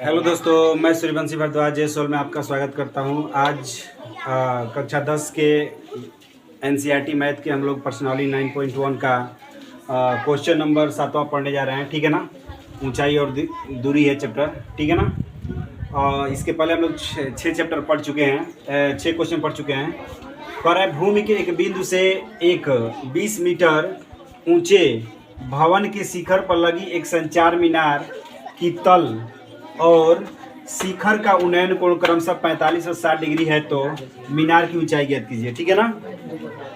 Hello दोस्तों, मैं Suryavanshi Bhardwaj soul में आपका स्वागत करता हूं। आज कक्षा 10 के एनसीईआरटी मैथ के हम लोग पर्सनाली 9.1 का क्वेश्चन नंबर 7वां पढ़ने जा रहे हैं। ठीक है ना। ऊंचाई और दूरी है चैप्टर। ठीक है ना। और इसके पहले हम लोग 6 चैप्टर पढ़ चुके हैं, 6 क्वेश्चन पढ़ चुके हैं। कह रहा है भूमि के एक बिंदु से एक 20 मीटर ऊंचे भवन के शिखर पर लगी एक संचार मीनार की तल और शिखर का उन्नयन कोण क्रमशः 45 और 60 डिग्री है, तो मीनार की ऊंचाई ज्ञात कीजिए। ठीक है ना।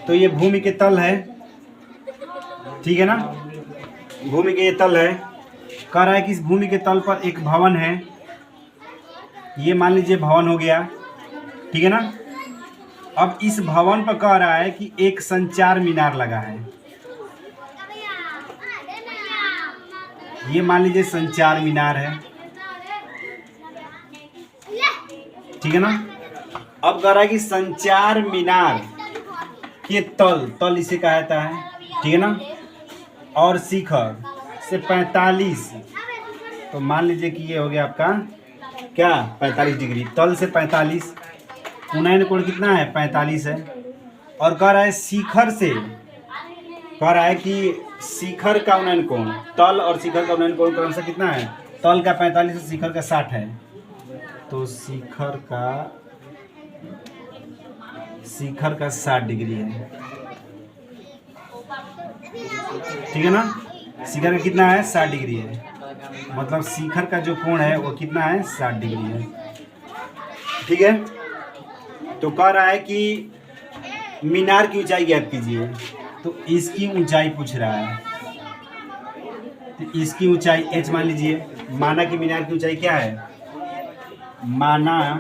तो ये भूमि के तल है। ठीक है ना। भूमि के ये तल है। कह रहा है कि इस भूमि के तल पर एक भवन है। ये मान लीजिए भवन हो गया। ठीक है ना। अब इस भवन पर कह रहा है कि एक संचार मीनार लगा है। ये मान लीजिए संचार मीनार है। ठीक है ना। अब कह रहा है कि संचार मीनार के तल इसे कहा जाता है। ठीक है ना। और शिखर से 45, तो मान लीजिए कि ये हो गया आपका क्या 45 डिग्री। तल से 45, उन्नयन कोण कितना है 45 है। और कह रहा है शिखर से, कह रहा है कि शिखर का उन्नयन कोण, तल और शिखर का उन्नयन कोण क्रमशः कितना है। तल का 45 और शिखर का 60 है। तो शिखर का 60 डिग्री है। ठीक है ना। शिखर का कितना है 60 डिग्री है। मतलब शिखर का जो कोण है वो कितना है 60 डिग्री है। ठीक है। तो कह रहा है कि मीनार की ऊंचाई ज्ञात कीजिए। तो इसकी ऊंचाई पूछ रहा है। तो इसकी ऊंचाई h मान लीजिए। माना कि मीनार की ऊंचाई क्या है। माना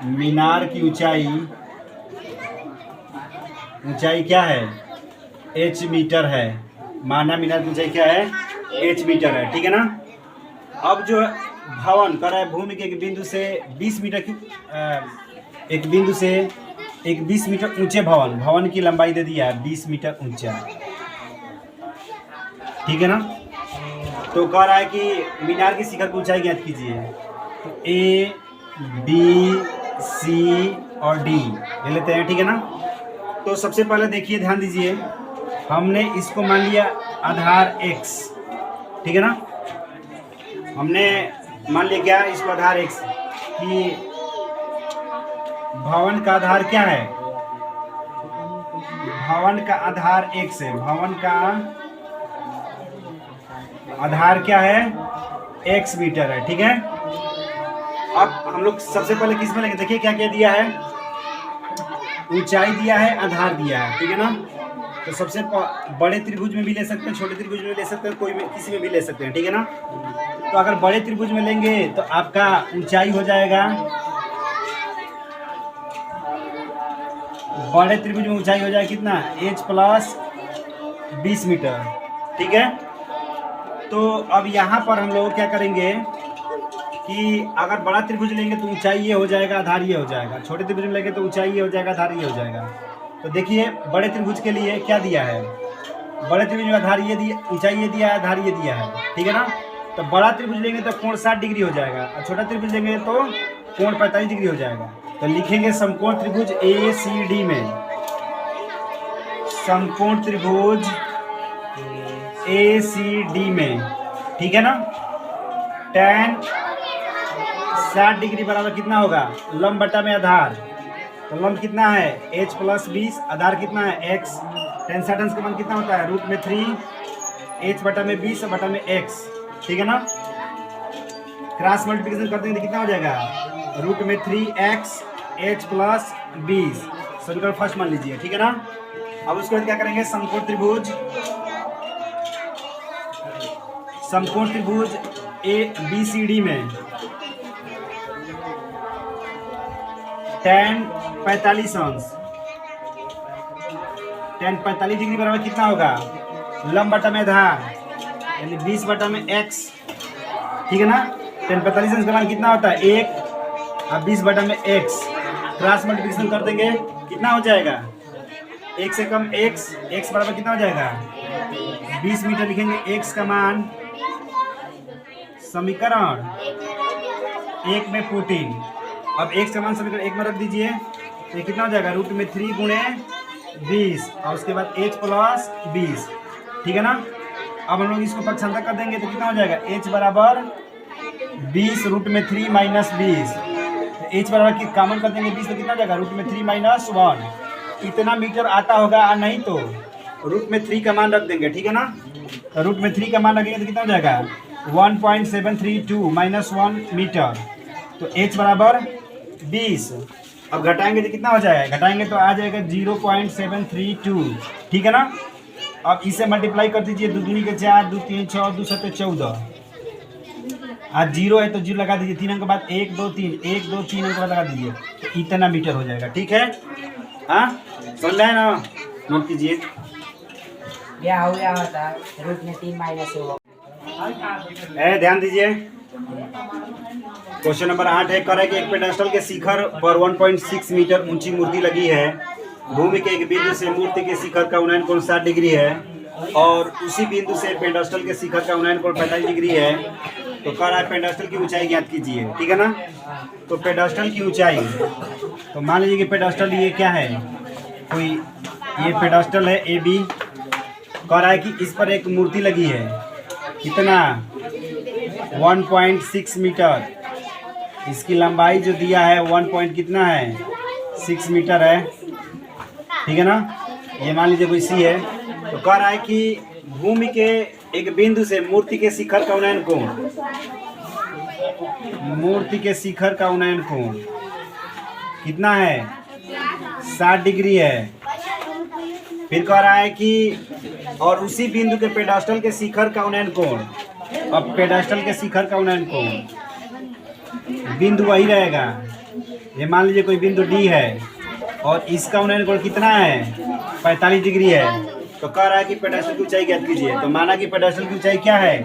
मीनार की ऊंचाई क्या है h मीटर है। माना मीनार की ऊंचाई क्या है h मीटर है। ठीक है ना। अब जो भवन कर रहा है भूमि के एक बिंदु से 20 मीटर की एक 20 मीटर ऊंचे भवन की लंबाई दे दिया है 20 मीटर ऊंचा। ठीक है ना। तो कह रहा है कि मीनार की शिखर की ऊंचाई ज्ञात कीजिए। तो A, B, C और D ले लेते हैं। ठीक है ना। तो सबसे पहले देखिए, ध्यान दीजिए, हमने इसको मान लिया आधार x। ठीक है ना। हमने मान लिया क्या, इसको आधार x कि भवन का आधार क्या है। भवन का आधार x है। भवन का आधार क्या है x मीटर है। ठीक है। अब हम लोग सबसे पहले किस में लेंगे, देखिए क्या क्या दिया है। ऊंचाई दिया है, आधार दिया है। ठीक है ना। तो सबसे बड़े त्रिभुज में भी ले सकते हैं, छोटे त्रिभुज में ले सकते हैं, कोई भी किसी में भी ले सकते हैं। ठीक है ना। तो अगर बड़े त्रिभुज में लेंगे तो आपका ऊंचाई हो जाएगा, बड़े त्रिभुज में ऊंचाई हो जाएगा कितना h प्लस 20 मीटर। ठीक है। तो अब यहाँ पर हम लोग क्या करेंगे कि अगर बड़ा त्रिभुज लेंगे तो ऊंचाई ये हो जाएगा, आधार ये हो जाएगा। छोटे त्रिभुज में लेंगे तो ऊंचाई ये हो जाएगा, आधार ये हो जाएगा। तो देखिए बड़े त्रिभुज के लिए क्या दिया है। बड़े त्रिभुज में आधार ये दिया, ऊंचाई ये दिया है, आधार ये दिया है। ठीक है ना। तो बड़ा त्रिभुज लेंगे तो कोण 60 डिग्री हो जाएगा, और छोटा त्रिभुज लेंगे तो कोण 45 डिग्री हो जाएगा। तो लिखेंगे समकोण त्रिभुज ACD में, समकोण त्रिभुज ACD में। ठीक है ना। tan 60 डिग्री बराबर कितना होगा, लंब बटा में आधार। तो लंब कितना है h प्लस 20, आधार कितना है x। tan 60 का मान कितना होता है √3 h बटा में 20 बटा में x। ठीक है ना। क्रॉस मल्टीप्लिकेशन कर देंगे तो कितना हो जाएगा √3x h प्लस 20। समीकरण फर्स्ट मान लीजिए। ठीक है ना। अब उसके बाद क्या करेंगे, समकोण त्रिभुज ABCD में tan 45 अंश, tan 45 डिग्री बराबर कितना होगा, लंब बटा में आधार यानी 20 बटा में x। ठीक है ना। tan 45 अंश का मान कितना होता है 1 और 20 बटा में x। क्रॉस मल्टीप्लिकेशन कर देंगे कितना हो जाएगा, 1 से कम x बराबर कितना हो जाएगा 20 मीटर। लिखेंगे x का मान समीकरण 1 में पुट इन। अब x का मान समीकरण 1 में रख दीजिए तो ये कितना हो जाएगा, रूट में 3 गुणे 20 और उसके बाद h प्लस 20, ठीक है ना। अब हम लोग इसको पक्षांतर कर देंगे तो कितना हो जाएगा, h बराबर 20 रूट में 3 माइनस 20, तो h बराबर कॉमन कर देंगे 20 तो कितना हो जाएगा, रूट में 3 माइनस 1। इतना मीटर आता होगा और नहीं तो रूट में 3 का मान रख देंगे, ठीक है ना। तो रूट में 3 का मान रखेंगे तो कितना हो जाएगा, 1.732 माइनस 1 मीटर, तो h बराबर 20। अब घटाएंगे तो कितना हो जाएगा, घटाएंगे तो आ जाएगा 0.732, ठीक है ना। अब इसे मल्टीप्लाई कर दीजिए, 2 दूनी के 4, 2 3 6, 2 7 14, आज 0 है तो 0 लगा दीजिए, 3 अंक के बाद 1 2 3, 1 2 3 अंक के बाद लगा दीजिए, तो इतना मीटर हो जाएगा, ठीक है। हाँ समझ में है ना, नोट कीजिए। क्या हो गया होता रूट में 3 माइनस होगा। ध्यान दीजिए, क्वेश्चन नंबर 8 है, करे कि एक पेडेस्टल के शिखर पर 1.6 मीटर ऊंची मूर्ति लगी है, भूमि के एक बिंदु से मूर्ति के शिखर का उन्नयन कोण 60 डिग्री है और उसी बिंदु से पेडेस्टल के शिखर का उन्नयन कोण 45 डिग्री है, तो कह रहा है पेडेस्टल की ऊंचाई ज्ञात कीजिए, ठीक है ना। तो पेडेस्टल की ऊंचाई, तो मान लीजिए कि पेडेस्टल ये क्या है, कोई ये पेडेस्टल है ए बी, कह रहा है कि इस पर एक मूर्ति लगी है, कितना 1.6 मीटर, इसकी लंबाई जो दिया है 1 पॉइंट कितना है 6 मीटर है, ठीक है ना। ये मान लीजिए कोई सी है, तो कह रहा है कि भूमि के एक बिंदु से मूर्ति के शिखर का उन्नयन कोण, मूर्ति के शिखर का उन्नयन कोण कितना है 60 डिग्री है। फिर कह रहा है कि और उसी बिंदु के पेडेस्टल के शिखर का उन्नयन कोण, अब पेडेस्टल के शिखर का उन्नयन कोण बिंदु वही रहेगा, ये मान लीजिए कोई बिंदु डी है और इसका उन्नयन कोण कितना है 45 डिग्री है, तो कह रहा है कि पेडेस्टल की ऊंचाई ज्ञात कीजिए। तो माना कि पेडेस्टल की ऊंचाई क्या है,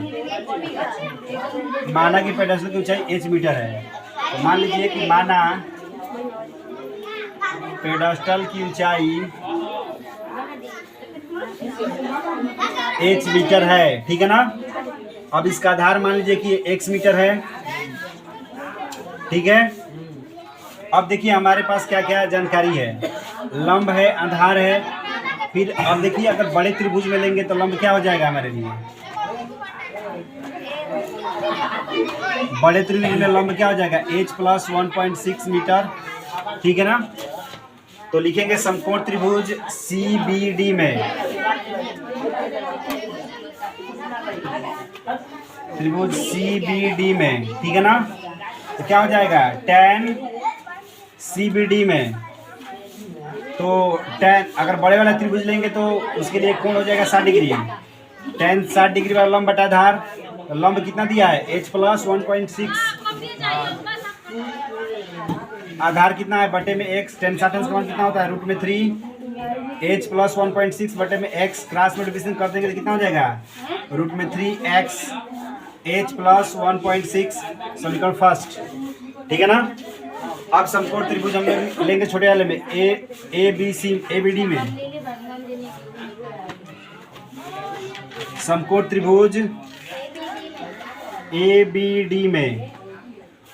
माना कि पेडेस्टल की ऊंचाई h मीटर है, तो मान लीजिए कि माना पेडेस्टल की ऊंचाई h मीटर है, ठीक है ना। अब इसका आधार मान लीजिए कि x मीटर है, ठीक है। अब देखिए हमारे पास क्या क्या जानकारी है, लंब है, आधार है, फिर अब देखिए अगर बड़े त्रिभुज में लेंगे तो लंब क्या हो जाएगा हमारे लिए, बड़े त्रिभुज में लंब क्या हो जाएगा h प्लस 1.6 मीटर, ठीक है ना। तो लिखेंगे समकोण त्रिभुज CBD में, त्रिभुज CBD में, ठीक है ना। तो क्या हो जाएगा tan CBD में, तो tan अगर बड़े वाला त्रिभुज लेंगे तो उसके लिए कोण हो जाएगा 60 डिग्री, tan 60 डिग्री वाला लंब बटा आधार, तो लंब कितना दिया है h प्लस 1.6, आधार कितना है बटे में x, tan 60 का मान कितना होता है रूट में 3, h प्लस 1.6 बटे में x, क्रॉस मल्टीप्लिकेशन कर देंगे तो कितना हो जाएगा रूट में 3x, h प्लस 1.6, समीकरण फर्स्ट, ठीक है ना। अब समकोण त्रिभुज हम लेंगे छोटे वाले में ABD में, समकोण त्रिभुज ABD में।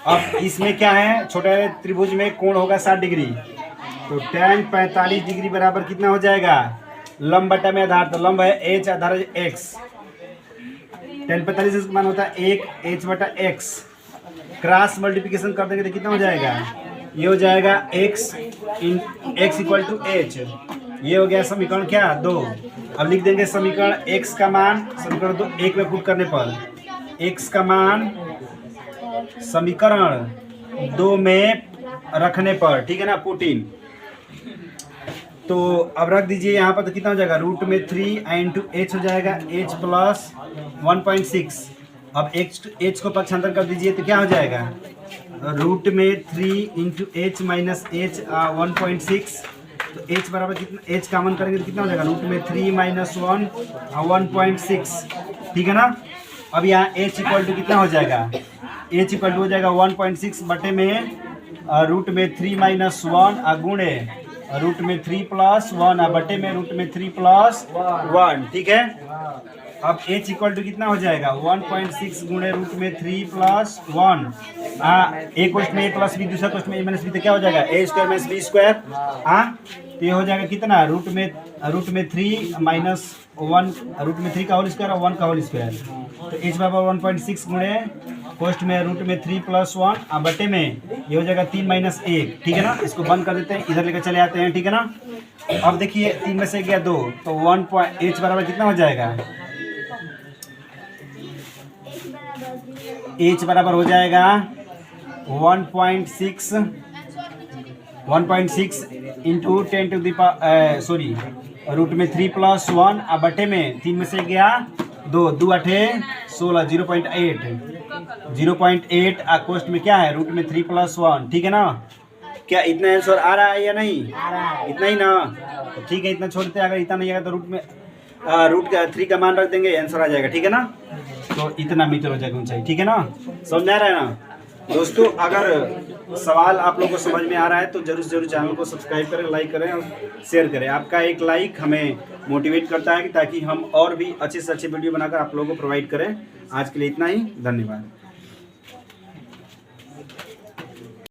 अब इसमें क्या है, छोटे त्रिभुज में कोण होगा 60 डिग्री, तो tan 45 डिग्री बराबर कितना हो जाएगा, लंब बटा में आधार, तो लंब है h, आधार है x, tan 45 इसका मान होता है 1 h बटा x, क्रॉस मल्टीप्लिकेशन कर देंगे तो कितना हो जाएगा, ये हो जाएगा x इक्वल टू h, ये हो गया समीकरण क्या 2। अब लिख देंगे समीकरण x का मान, समीकरण 2 1 में पुट करने पर x का मान समीकरण 2 में रखने पर, ठीक है ना, पुट इन। तो अब रख दीजिए यहाँ पर, तो कितना हो जाएगा रूट में 3 इंटू h हो जाएगा h प्लस 1.6, अब h को पक्षांतर कर दीजिए तो क्या हो जाएगा रूट में 3 इंटू h माइनस h 1.6, तो h बराबर कितना, h कॉमन करेंगे तो कितना हो जाएगा रूट में 3 माइनस 1 1.6, ठीक है ना। अब यहाँ h इक्वल टू कितना हो जाएगा, h इक्वल टू हो जाएगा 1.6 बटे में रूट में 3 माइनस 1 गुणे रूट में 3 प्लस 1 बटे में रूट में 3 प्लस 1, ठीक है। अब h इक्वल टू कितना हो जाएगा 1.6 गुणे रूट में 3 प्लस 1। एक क्वेश्चन में a प्लस बी, दूसरा क्वेश्चन में a माइनस बी, तो क्या हो जाएगा a square minus B square. तो ये हो जाएगा कितना रूट में 3 माइनस 1, रूट में 3 का होल स्क्वायर और 1 का होल स्क्वायर। तो h बराबर 1.6 गुणे फर्स्ट में रूट में 3 प्लस 1 और बटे में ये हो जाएगा 3 माइनस 1, ठीक है ना। इसको बंद कर देते हैं, इधर लेकर चले आते हैं, ठीक है ना। अब देखिए 3 में से गया 2, तो h बराबर कितना हो जाएगा, h बराबर हो जाएगा 1.6 into 10 to the sorry root में 3 प्लस 1 और बटे में 3 में से गया 2, 2 8 16, 0.8 कोष्ट में क्या है रूट में 3 प्लस 1, ठीक है ना। क्या इतना आंसर आ रहा है या नहीं, इतना ही ना, तो ठीक है इतना छोड़ते हैं। अगर इतना नहीं आएगा तो रूट का 3 का मान रख देंगे, आंसर आ जाएगा, ठीक है ना। तो इतना मीटर हो जाएगा ऊंचाई, ठीक है ना। समझ आ रहा है ना दोस्तों। अगर सवाल आप लोगों को समझ में आ रहा है तो जरूर चैनल को सब्सक्राइब करें, लाइक करें और शेयर करें। आपका एक लाइक हमें मोटिवेट करता है कि ताकि हम और भी अच्छे से अच्छे वीडियो बनाकर आप लोगों को प्रोवाइड करें। आज के लिए इतना ही, धन्यवाद।